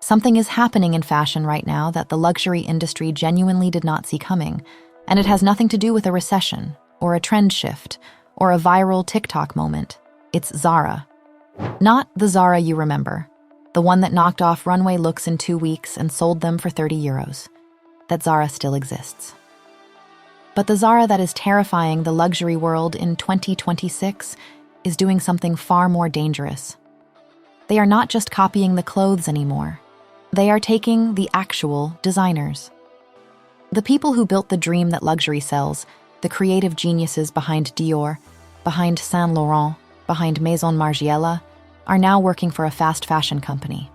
Something is happening in fashion right now that the luxury industry genuinely did not see coming, and it has nothing to do with a recession, or a trend shift, or a viral TikTok moment. It's Zara. Not the Zara you remember, the one that knocked off runway looks in 2 weeks and sold them for €30. That Zara still exists. But the Zara that is terrifying the luxury world in 2026 is doing something far more dangerous. They are not just copying the clothes anymore. They are taking the actual designers. The people who built the dream that luxury sells, the creative geniuses behind Dior, behind Saint Laurent, behind Maison Margiela, are now working for a fast fashion company.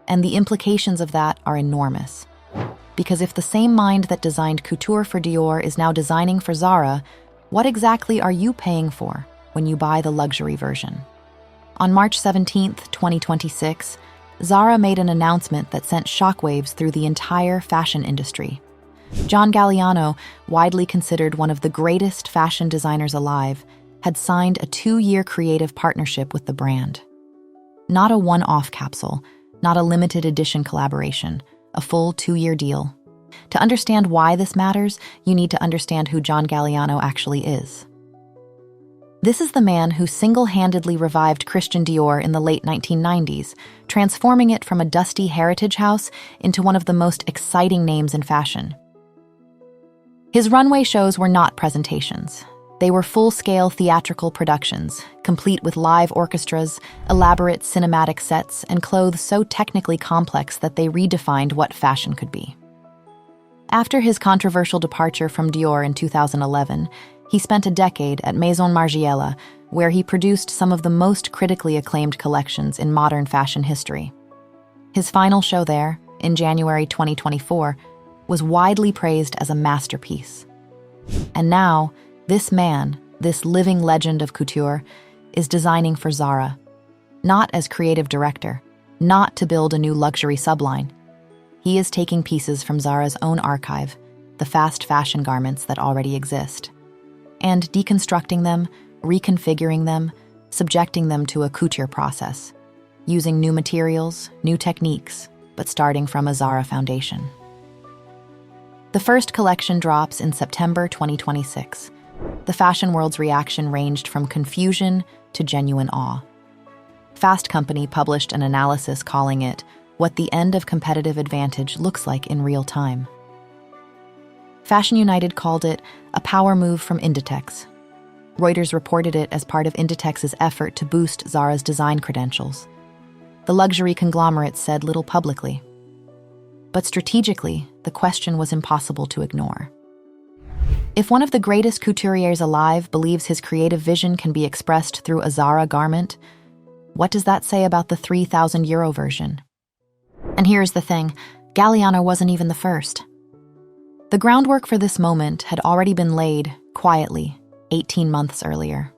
And the implications of that are enormous. Because if the same mind that designed couture for Dior is now designing for Zara, what exactly are you paying for when you buy the luxury version? On March 17, 2026, Zara made an announcement that sent shockwaves through the entire fashion industry. John Galliano, widely considered one of the greatest fashion designers alive, had signed a 2-year creative partnership with the brand. Not a one-off capsule, not a limited edition collaboration, a full 2-year deal. To understand why this matters, you need to understand who John Galliano actually is. This is the man who single-handedly revived Christian Dior in the late 1990s, transforming it from a dusty heritage house into one of the most exciting names in fashion. His runway shows were not presentations. They were full-scale theatrical productions, complete with live orchestras, elaborate cinematic sets, and clothes so technically complex that they redefined what fashion could be. After his controversial departure from Dior in 2011, he spent a decade at Maison Margiela, where he produced some of the most critically acclaimed collections in modern fashion history. His final show there, in January 2024, was widely praised as a masterpiece. And now, this man, this living legend of couture, is designing for Zara. Not as creative director, not to build a new luxury subline. He is taking pieces from Zara's own archive, the fast fashion garments that already exist, and deconstructing them, reconfiguring them, subjecting them to a couture process, using new materials, new techniques, but starting from a Zara foundation. The first collection drops in September 2026. The fashion world's reaction ranged from confusion to genuine awe. Fast Company published an analysis calling it what the end of competitive advantage looks like in real time. Fashion United called it a power move from Inditex. Reuters reported it as part of Inditex's effort to boost Zara's design credentials. The luxury conglomerate said little publicly. But strategically, the question was impossible to ignore. If one of the greatest couturiers alive believes his creative vision can be expressed through a Zara garment, what does that say about the €3,000 version? And here's the thing, Galliano wasn't even the first. The groundwork for this moment had already been laid, quietly, 18 months earlier.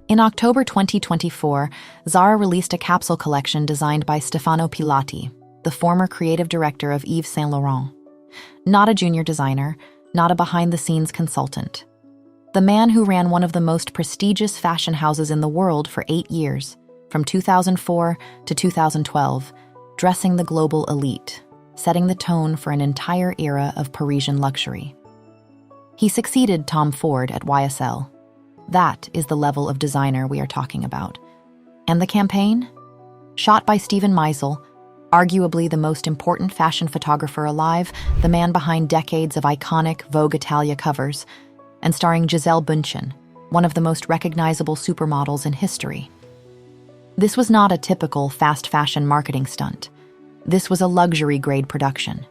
In October 2024, Zara released a capsule collection designed by Stefano Pilati, the former creative director of Yves Saint Laurent. Not a junior designer, not a behind-the-scenes consultant. The man who ran one of the most prestigious fashion houses in the world for 8 years, from 2004 to 2012, dressing the global elite, setting the tone for an entire era of Parisian luxury. He succeeded Tom Ford at YSL. That is the level of designer we are talking about. And the campaign? Shot by Steven Meisel, arguably the most important fashion photographer alive, the man behind decades of iconic Vogue Italia covers, and starring Gisele Bündchen, one of the most recognizable supermodels in history. This was not a typical fast fashion marketing stunt. This was a luxury-grade production.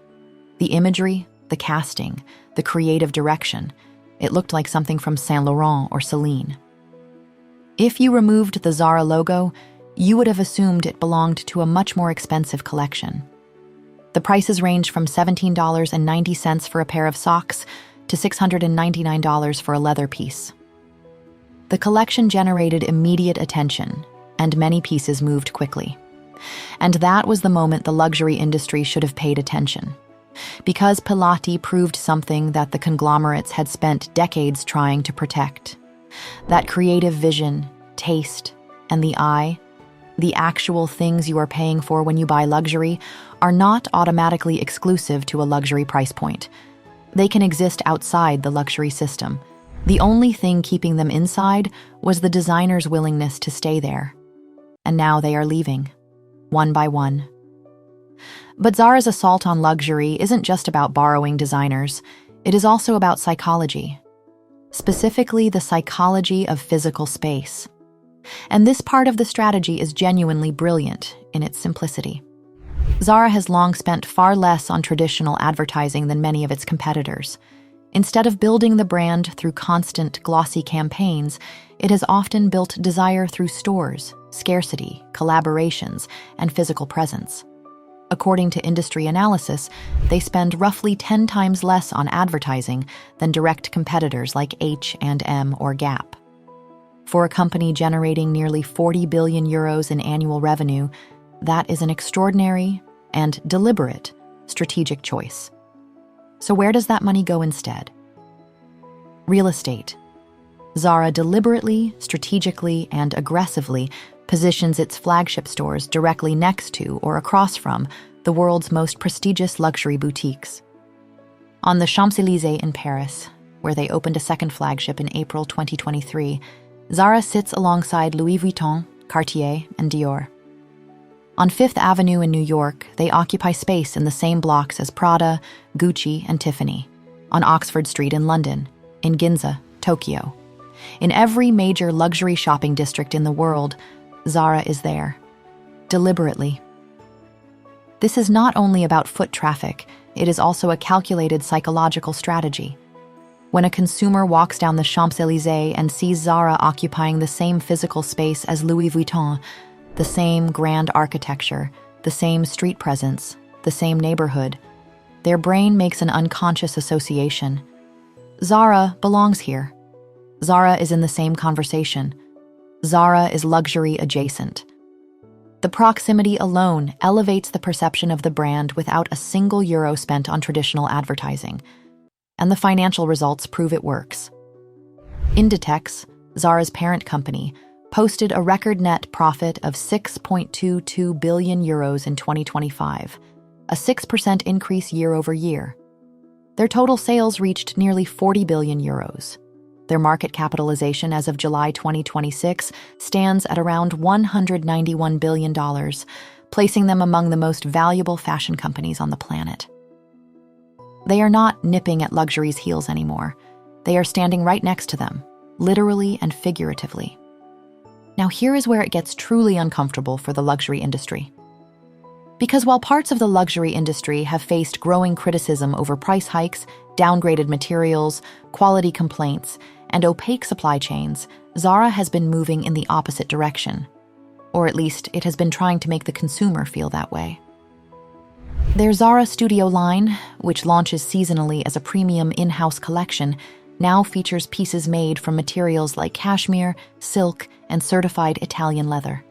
The imagery, the casting, the creative direction, it looked like something from Saint Laurent or Celine. If you removed the Zara logo, you would have assumed it belonged to a much more expensive collection. The prices range from $17.90 for a pair of socks to $699 for a leather piece. The collection generated immediate attention, and many pieces moved quickly. And that was the moment the luxury industry should have paid attention. Because Pilati proved something that the conglomerates had spent decades trying to protect. That creative vision, taste, and the eye, The actual things you are paying for when you buy luxury are not automatically exclusive to a luxury price point. They can exist outside the luxury system. The only thing keeping them inside was the designer's willingness to stay there. And now they are leaving, one by one. But Zara's assault on luxury isn't just about borrowing designers. It is also about psychology, specifically the psychology of physical space. And this part of the strategy is genuinely brilliant in its simplicity. Zara has long spent far less on traditional advertising than many of its competitors. Instead of building the brand through constant, glossy campaigns, it has often built desire through stores, scarcity, collaborations, and physical presence. According to industry analysis, they spend roughly 10 times less on advertising than direct competitors like H&M or Gap. For a company generating nearly 40 billion euros in annual revenue, that is an extraordinary and deliberate strategic choice. So where does that money go instead? Real estate. Zara deliberately, strategically, and aggressively positions its flagship stores directly next to or across from the world's most prestigious luxury boutiques. On the Champs-Élysées in Paris, where they opened a second flagship in April 2023, Zara sits alongside Louis Vuitton, Cartier, and Dior. On Fifth Avenue in New York, they occupy space in the same blocks as Prada, Gucci, and Tiffany. On Oxford Street in London, in Ginza, Tokyo. In every major luxury shopping district in the world, Zara is there. Deliberately. This is not only about foot traffic, it is also a calculated psychological strategy. When a consumer walks down the Champs-Élysées and sees Zara occupying the same physical space as Louis Vuitton, the same grand architecture, the same street presence, the same neighborhood, their brain makes an unconscious association. Zara belongs here. Zara is in the same conversation. Zara is luxury adjacent. The proximity alone elevates the perception of the brand without a single euro spent on traditional advertising. And the financial results prove it works. Inditex, Zara's parent company, posted a record net profit of 6.22 billion euros in 2025, a 6% increase year over year. Their total sales reached nearly 40 billion euros. Their market capitalization as of July 2026 stands at around $191 billion, placing them among the most valuable fashion companies on the planet. They are not nipping at luxury's heels anymore. They are standing right next to them, literally and figuratively. Now here is where it gets truly uncomfortable for the luxury industry. Because while parts of the luxury industry have faced growing criticism over price hikes, downgraded materials, quality complaints, and opaque supply chains, Zara has been moving in the opposite direction. Or at least it has been trying to make the consumer feel that way. Their Zara Studio line, which launches seasonally as a premium in-house collection, now features pieces made from materials like cashmere, silk, and certified Italian leather.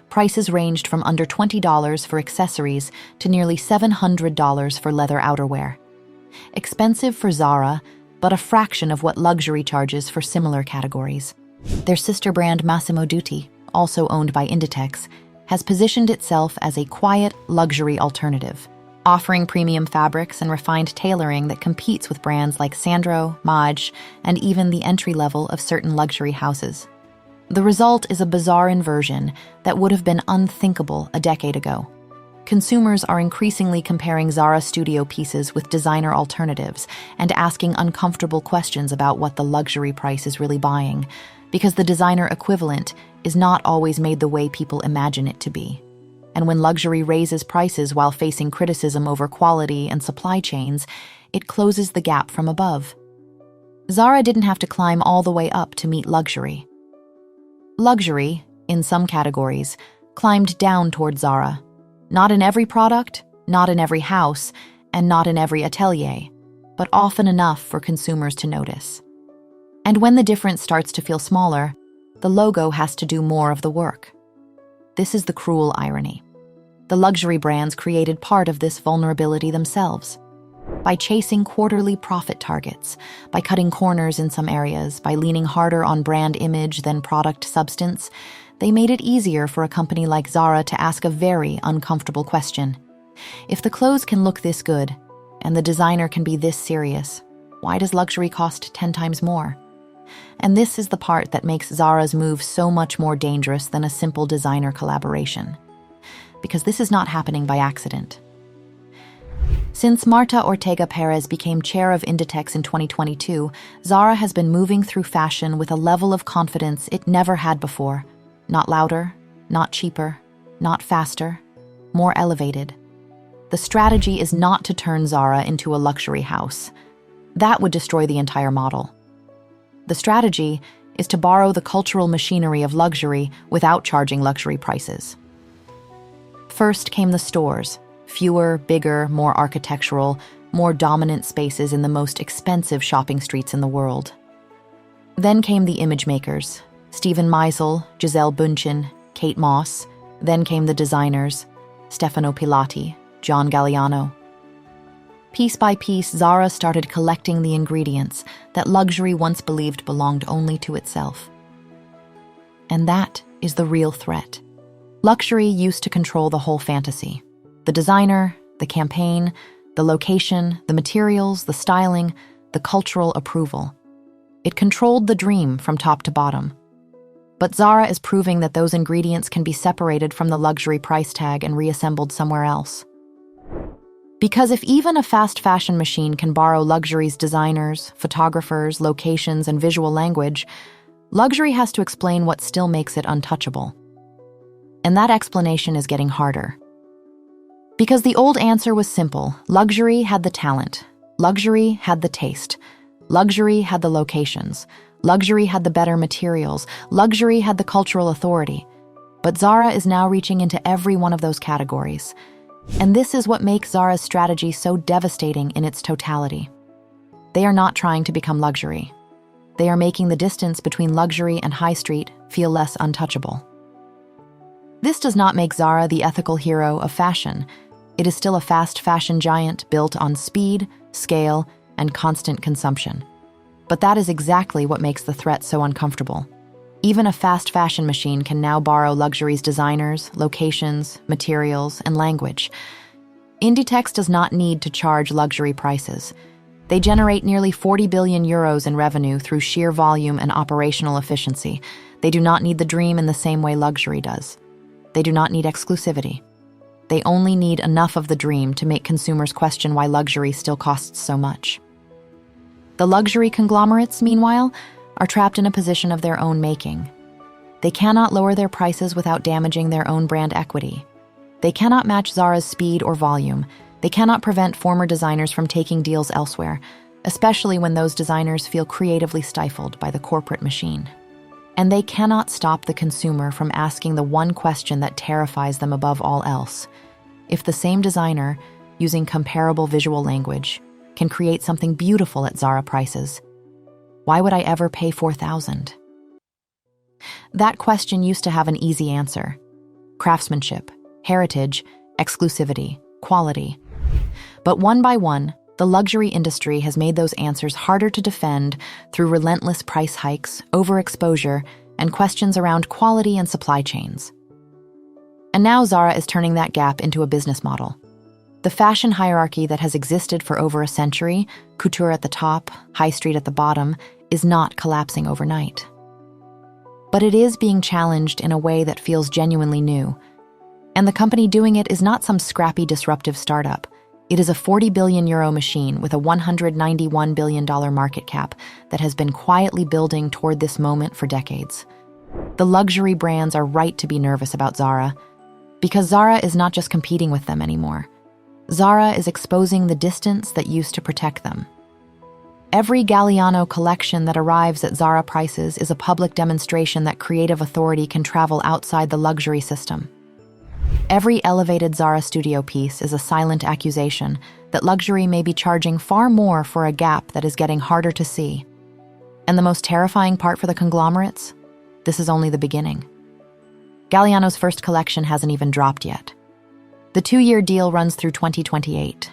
Prices ranged from under $20 for accessories to nearly $700 for leather outerwear. Expensive for Zara, but a fraction of what luxury charges for similar categories. Their sister brand Massimo Dutti, also owned by Inditex, has positioned itself as a quiet luxury alternative, offering premium fabrics and refined tailoring that competes with brands like Sandro, Maj, and even the entry level of certain luxury houses. The result is a bizarre inversion that would have been unthinkable a decade ago. Consumers are increasingly comparing Zara Studio pieces with designer alternatives and asking uncomfortable questions about what the luxury price is really buying, because the designer equivalent is not always made the way people imagine it to be. And when luxury raises prices while facing criticism over quality and supply chains, it closes the gap from above. Zara didn't have to climb all the way up to meet luxury. Luxury, in some categories, climbed down toward Zara. Not in every product, not in every house, and not in every atelier, but often enough for consumers to notice. And when the difference starts to feel smaller, the logo has to do more of the work. This is the cruel irony. The luxury brands created part of this vulnerability themselves. By chasing quarterly profit targets, by cutting corners in some areas, by leaning harder on brand image than product substance, they made it easier for a company like Zara to ask a very uncomfortable question. If the clothes can look this good, and the designer can be this serious, why does luxury cost 10 times more? And this is the part that makes Zara's move so much more dangerous than a simple designer collaboration. Because this is not happening by accident. Since Marta Ortega Perez became chair of Inditex in 2022, Zara has been moving through fashion with a level of confidence it never had before. Not louder, not cheaper, not faster, more elevated. The strategy is not to turn Zara into a luxury house. That would destroy the entire model. The strategy is to borrow the cultural machinery of luxury without charging luxury prices. First came the stores, fewer, bigger, more architectural, more dominant spaces in the most expensive shopping streets in the world. Then came the image makers, Steven Meisel, Gisele Bündchen, Kate Moss. Then came the designers, Stefano Pilati, John Galliano. Piece by piece, Zara started collecting the ingredients that luxury once believed belonged only to itself. And that is the real threat. Luxury used to control the whole fantasy. The designer, the campaign, the location, the materials, the styling, the cultural approval. It controlled the dream from top to bottom. But Zara is proving that those ingredients can be separated from the luxury price tag and reassembled somewhere else. Because if even a fast fashion machine can borrow luxury's designers, photographers, locations, and visual language, luxury has to explain what still makes it untouchable. And that explanation is getting harder. Because the old answer was simple. Luxury had the talent. Luxury had the taste. Luxury had the locations. Luxury had the better materials. Luxury had the cultural authority. But Zara is now reaching into every one of those categories. And this is what makes Zara's strategy so devastating in its totality. They are not trying to become luxury. They are making the distance between luxury and high street feel less untouchable. This does not make Zara the ethical hero of fashion. It is still a fast fashion giant built on speed, scale, and constant consumption. But that is exactly what makes the threat so uncomfortable. Even a fast fashion machine can now borrow luxury's designers, locations, materials, and language. Inditex does not need to charge luxury prices. They generate nearly 40 billion euros in revenue through sheer volume and operational efficiency. They do not need the dream in the same way luxury does. They do not need exclusivity. They only need enough of the dream to make consumers question why luxury still costs so much. The luxury conglomerates, meanwhile, are trapped in a position of their own making. They cannot lower their prices without damaging their own brand equity. They cannot match Zara's speed or volume. They cannot prevent former designers from taking deals elsewhere, especially when those designers feel creatively stifled by the corporate machine. And they cannot stop the consumer from asking the one question that terrifies them above all else. If the same designer, using comparable visual language, can create something beautiful at Zara prices, why would I ever pay $4,000? That question used to have an easy answer. Craftsmanship, heritage, exclusivity, quality. But one by one, the luxury industry has made those answers harder to defend through relentless price hikes, overexposure, and questions around quality and supply chains. And now Zara is turning that gap into a business model. The fashion hierarchy that has existed for over a century, couture at the top, high street at the bottom, is not collapsing overnight. But it is being challenged in a way that feels genuinely new. And the company doing it is not some scrappy disruptive startup. It is a 40 billion euro machine with a $191 billion market cap that has been quietly building toward this moment for decades. The luxury brands are right to be nervous about Zara, because Zara is not just competing with them anymore. Zara is exposing the distance that used to protect them. Every Galliano collection that arrives at Zara prices is a public demonstration that creative authority can travel outside the luxury system. Every elevated Zara studio piece is a silent accusation that luxury may be charging far more for a gap that is getting harder to see. And the most terrifying part for the conglomerates? This is only the beginning. Galliano's first collection hasn't even dropped yet. The 2-year deal runs through 2028.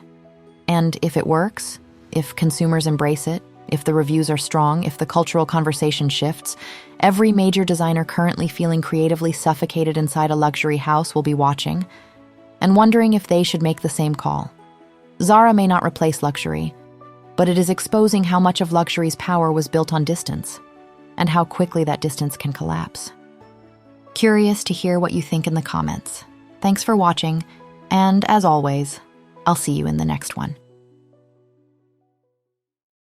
And if it works, if consumers embrace it, If the reviews are strong, if the cultural conversation shifts, every major designer currently feeling creatively suffocated inside a luxury house will be watching and wondering if they should make the same call. Zara may not replace luxury, but it is exposing how much of luxury's power was built on distance and how quickly that distance can collapse. Curious to hear what you think in the comments. Thanks for watching, and as always, I'll see you in the next one.